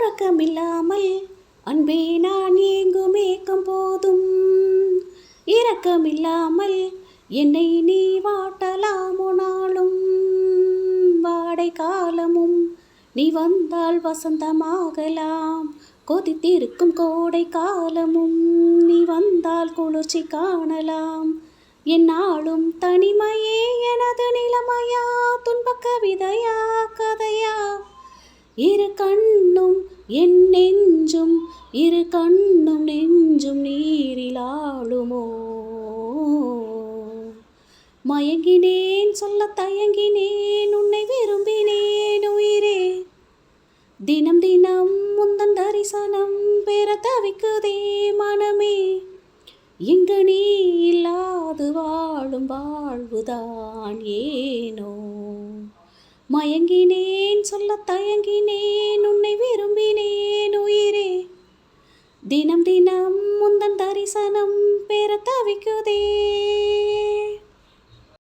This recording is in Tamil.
உறக்கமில்லாமல் அன்பே நான் ஏங்கும் ஏக்கம் போதும். இரக்கமில்லாமல் என்னை நீ வாட்டலாமோ நாளும். வாடை காலமும் நீ வந்தால் வசந்தமாகலாம். கொதித்திருக்கும் கோடை காலமும் நீ வந்தால் குளிர்ச்சி காணலாம். என்னாலும் தனிமையே எனது நிலைமையா, துன்பக் கவிதையா கதையா. இரு கண்ணும் என் நெஞ்சும், இரு கண்ணும் நெஞ்சும் நீரில் ஆளுமோ. மயங்கினேன் சொல்ல தயங்கினேன், உன்னை விரும்பினேன் உயிரே. தினம் தினம் முந்தன் தரிசனம் பெற தவிக்குதே மனமே. இங்கு நீ இல்லாது வாழும் வாழ்வுதான் ஏனோ. மயங்கினேன் சொல்ல தயங்கினேன், உன்னை விரும்பினேன் உயிரே. தினம் தினம் முந்தன் தரிசனம் பெற தவிக்குதே